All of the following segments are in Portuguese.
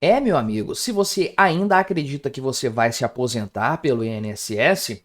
Meu amigo, se você ainda acredita que você vai se aposentar pelo INSS,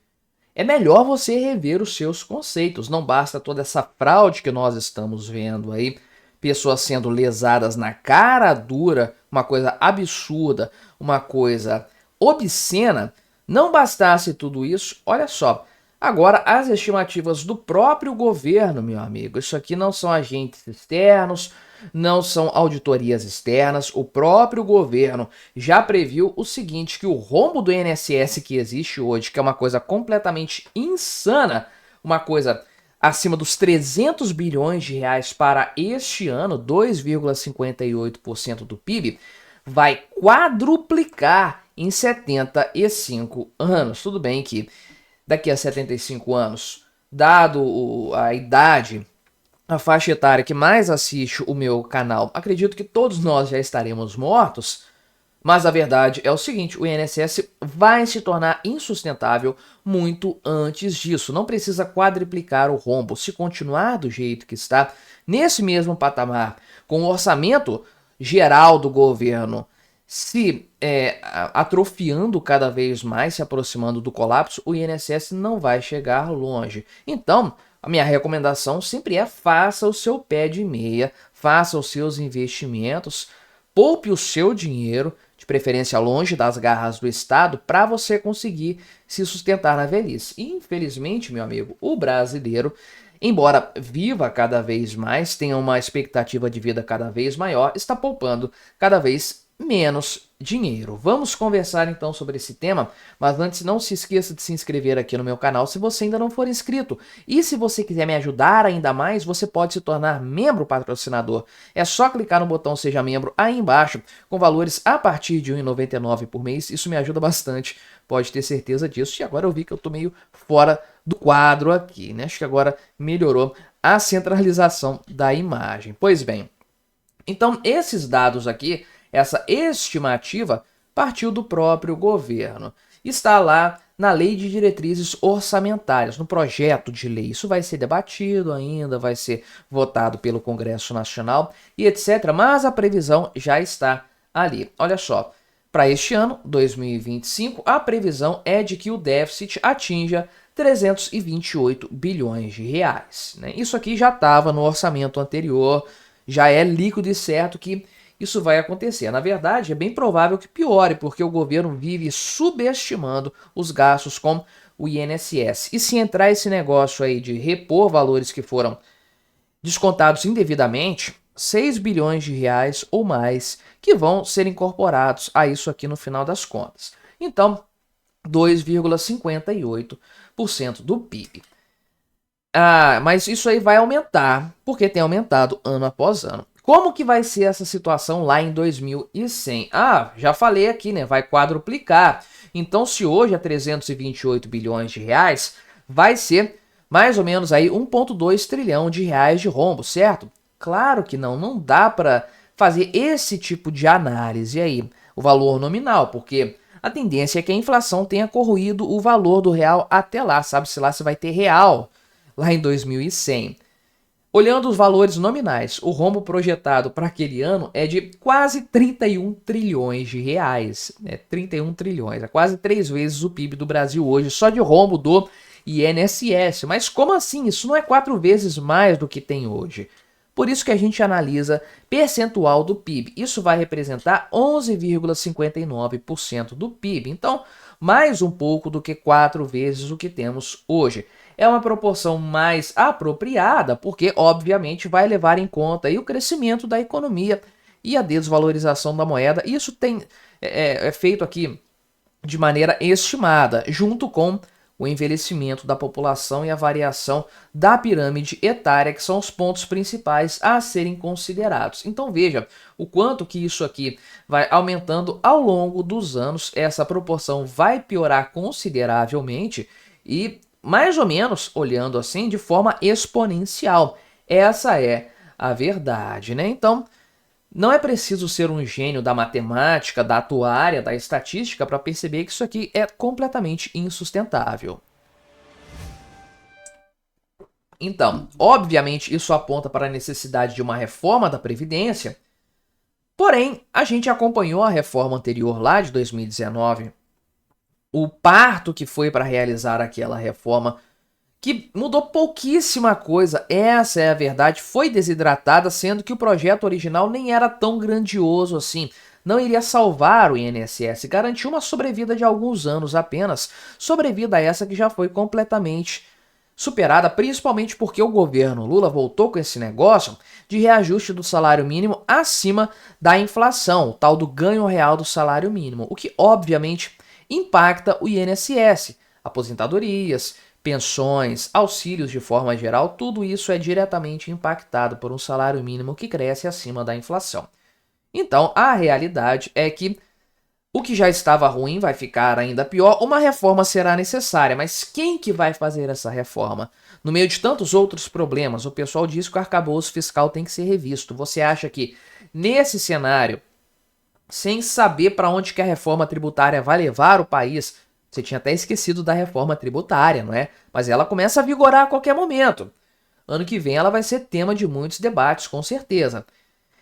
é melhor você rever os seus conceitos. Não basta toda essa fraude que nós estamos vendo aí, pessoas sendo lesadas na cara dura, uma coisa absurda, uma coisa obscena. Não bastasse tudo isso, olha só. Agora, as estimativas do próprio governo, meu amigo, isso aqui não são agentes externos, não são auditorias externas, o próprio governo já previu o seguinte, que o rombo do INSS que existe hoje, que é uma coisa completamente insana, uma coisa acima dos 300 bilhões de reais para este ano, 2,58% do PIB, vai quadruplicar em 75 anos. Tudo bem que daqui a 75 anos, dado a idade, a faixa etária que mais assiste o meu canal, acredito que todos nós já estaremos mortos, mas a verdade é o seguinte, o INSS vai se tornar insustentável muito antes disso. Não precisa quadriplicar o rombo. Se continuar do jeito que está, nesse mesmo patamar, com o orçamento geral do governo se atrofiando cada vez mais, se aproximando do colapso, o INSS não vai chegar longe. Então, a minha recomendação sempre é: faça o seu pé de meia, faça os seus investimentos, poupe o seu dinheiro, de preferência longe das garras do Estado, para você conseguir se sustentar na velhice. E, infelizmente, meu amigo, o brasileiro, embora viva cada vez mais, tenha uma expectativa de vida cada vez maior, está poupando cada vez menos dinheiro. Vamos conversar então sobre esse tema, mas antes não se esqueça de se inscrever aqui no meu canal se você ainda não for inscrito. E se você quiser me ajudar ainda mais, você pode se tornar membro patrocinador. É só clicar no botão Seja Membro aí embaixo, com valores a partir de R$ 1,99 por mês. Isso me ajuda bastante, pode ter certeza disso. E agora eu vi que eu tô meio fora do quadro aqui, né? Acho que agora melhorou a centralização da imagem. Pois bem, então esses dados aqui, essa estimativa, partiu do próprio governo. Está lá na Lei de Diretrizes Orçamentárias, no projeto de lei. Isso vai ser debatido ainda, vai ser votado pelo Congresso Nacional e etc. Mas a previsão já está ali. Olha só, para este ano, 2025, a previsão é de que o déficit atinja 328 bilhões de reais. Né? Isso aqui já estava no orçamento anterior, já é líquido e certo que isso vai acontecer. Na verdade, é bem provável que piore, porque o governo vive subestimando os gastos com o INSS. E se entrar esse negócio aí de repor valores que foram descontados indevidamente, 6 bilhões de reais ou mais que vão ser incorporados a isso aqui no final das contas. Então, 2,58% do PIB. Mas isso aí vai aumentar, porque tem aumentado ano após ano. Como que vai ser essa situação lá em 2100? Já falei aqui, né? Vai quadruplicar. Então, se hoje é 328 bilhões de reais, vai ser mais ou menos aí 1,2 trilhão de reais de rombo, certo? Claro que não dá para fazer esse tipo de análise aí, o valor nominal, porque a tendência é que a inflação tenha corroído o valor do real até lá, sabe-se lá se vai ter real lá em 2100. Olhando os valores nominais, o rombo projetado para aquele ano é de quase 31 trilhões de reais. 31 trilhões, é quase 3 vezes o PIB do Brasil hoje, só de rombo do INSS. Mas como assim? Isso não é 4 vezes mais do que tem hoje. Por isso que a gente analisa percentual do PIB. Isso vai representar 11,59% do PIB. Então, mais um pouco do que 4 vezes o que temos hoje. É uma proporção mais apropriada, porque obviamente vai levar em conta aí o crescimento da economia e a desvalorização da moeda. Isso é feito aqui de maneira estimada, junto com o envelhecimento da população e a variação da pirâmide etária, que são os pontos principais a serem considerados. Então veja o quanto que isso aqui vai aumentando ao longo dos anos, essa proporção vai piorar consideravelmente e mais ou menos, olhando assim, de forma exponencial. Essa é a verdade, né? Então, não é preciso ser um gênio da matemática, da atuária, da estatística para perceber que isso aqui é completamente insustentável. Então, obviamente, isso aponta para a necessidade de uma reforma da Previdência, Porém, a gente acompanhou a reforma anterior lá de 2019, o parto que foi para realizar aquela reforma, que mudou pouquíssima coisa, essa é a verdade, foi desidratada, sendo que o projeto original nem era tão grandioso assim. Não iria salvar o INSS, garantiu uma sobrevida de alguns anos apenas, sobrevida essa que já foi completamente superada, principalmente porque o governo Lula voltou com esse negócio de reajuste do salário mínimo acima da inflação, o tal do ganho real do salário mínimo, o que obviamente impacta o INSS, aposentadorias, pensões, auxílios de forma geral, tudo isso é diretamente impactado por um salário mínimo que cresce acima da inflação. Então, a realidade é que o que já estava ruim vai ficar ainda pior, uma reforma será necessária, mas quem que vai fazer essa reforma? No meio de tantos outros problemas, o pessoal diz que o arcabouço fiscal tem que ser revisto. Você acha que nesse cenário, sem saber para onde que a reforma tributária vai levar o país, você tinha até esquecido da reforma tributária, não é? Mas ela começa a vigorar a qualquer momento. Ano que vem ela vai ser tema de muitos debates, com certeza.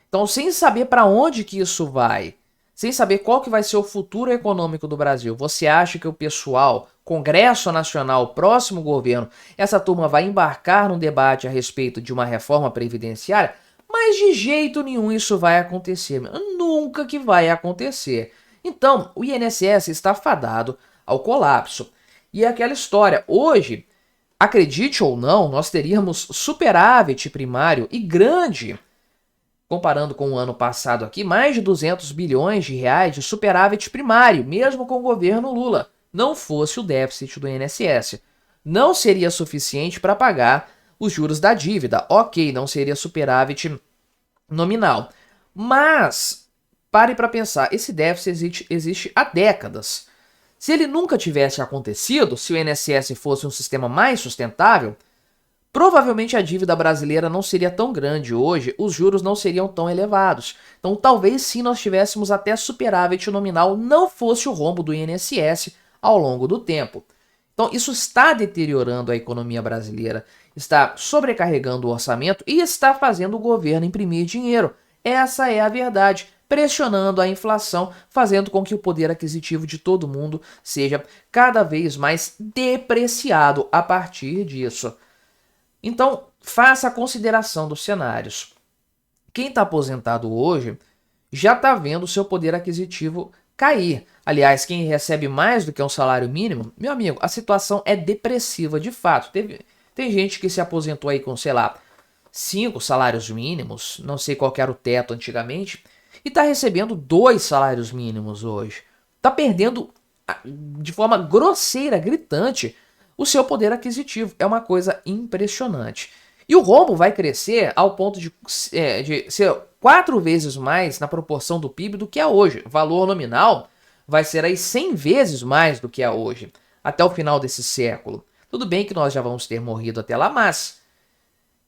Então, sem saber para onde que isso vai, sem saber qual que vai ser o futuro econômico do Brasil, você acha que o pessoal, Congresso Nacional, próximo governo, essa turma vai embarcar num debate a respeito de uma reforma previdenciária? Mas de jeito nenhum isso vai acontecer. Nunca que vai acontecer. Então, o INSS está fadado ao colapso. E é aquela história, hoje, acredite ou não, nós teríamos superávit primário e grande, comparando com o ano passado aqui, mais de 200 bilhões de reais de superávit primário, mesmo com o governo Lula, não fosse o déficit do INSS. Não seria suficiente para pagar os juros da dívida. Ok, não seria superávit nominal. Mas, pare para pensar, esse déficit existe há décadas. Se ele nunca tivesse acontecido, se o INSS fosse um sistema mais sustentável, provavelmente a dívida brasileira não seria tão grande hoje, os juros não seriam tão elevados. Então talvez sim nós tivéssemos até superávit nominal, não fosse o rombo do INSS ao longo do tempo. Então isso está deteriorando a economia brasileira, está sobrecarregando o orçamento e está fazendo o governo imprimir dinheiro. Essa é a verdade, pressionando a inflação, fazendo com que o poder aquisitivo de todo mundo seja cada vez mais depreciado a partir disso. Então, faça a consideração dos cenários. Quem está aposentado hoje já está vendo o seu poder aquisitivo cair. Aliás, quem recebe mais do que um salário mínimo, meu amigo, a situação é depressiva de fato. Tem gente que se aposentou aí com, sei lá, 5 salários mínimos, não sei qual era o teto antigamente, e está recebendo 2 salários mínimos hoje. Está perdendo de forma grosseira, gritante, o seu poder aquisitivo. É uma coisa impressionante. E o rombo vai crescer ao ponto de ser 4 vezes mais na proporção do PIB do que é hoje. O valor nominal vai ser aí 100 vezes mais do que é hoje, até o final desse século. Tudo bem que nós já vamos ter morrido até lá, mas...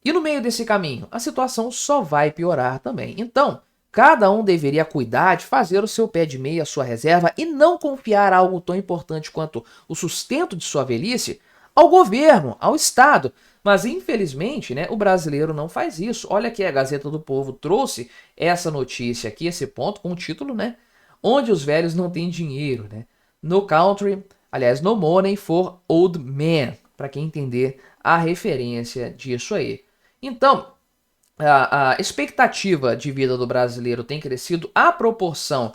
E no meio desse caminho, a situação só vai piorar também. Então, cada um deveria cuidar de fazer o seu pé de meia, a sua reserva, e não confiar algo tão importante quanto o sustento de sua velhice ao governo, ao Estado. Mas, infelizmente, né, o brasileiro não faz isso. Olha aqui, a Gazeta do Povo trouxe essa notícia aqui, esse ponto, com o título, né? Onde os velhos não têm dinheiro, né? No country, aliás, no money for old men, para quem entender a referência disso aí. Então, a expectativa de vida do brasileiro tem crescido à proporção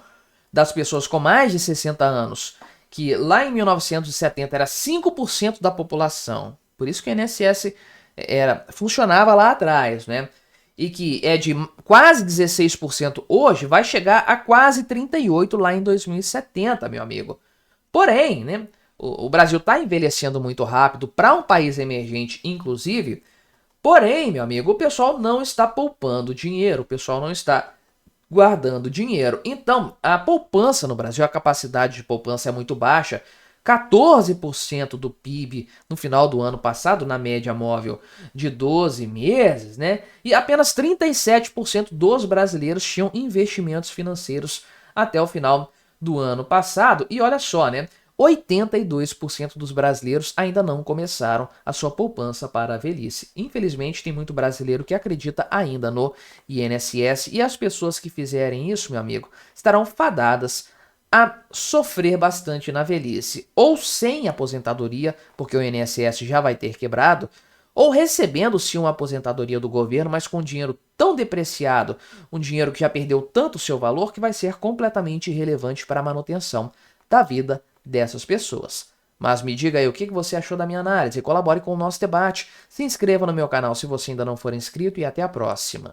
das pessoas com mais de 60 anos, que lá em 1970 era 5% da população. Por isso que o INSS funcionava lá atrás, né? E que é de quase 16% hoje, vai chegar a quase 38% lá em 2070, meu amigo. Porém, né, o Brasil está envelhecendo muito rápido para um país emergente, inclusive. Porém, meu amigo, o pessoal não está poupando dinheiro, o pessoal não está guardando dinheiro. Então, a poupança no Brasil, a capacidade de poupança é muito baixa. 14% do PIB no final do ano passado, na média móvel de 12 meses, né? E apenas 37% dos brasileiros tinham investimentos financeiros até o final do ano passado. E olha só, né? 82% dos brasileiros ainda não começaram a sua poupança para a velhice. Infelizmente, tem muito brasileiro que acredita ainda no INSS e as pessoas que fizerem isso, meu amigo, estarão fadadas a sofrer bastante na velhice, ou sem aposentadoria, porque o INSS já vai ter quebrado, ou recebendo sim uma aposentadoria do governo, mas com dinheiro tão depreciado, um dinheiro que já perdeu tanto seu valor que vai ser completamente irrelevante para a manutenção da vida dessas pessoas. Mas me diga aí o que você achou da minha análise, colabore com o nosso debate, se inscreva no meu canal se você ainda não for inscrito e até a próxima.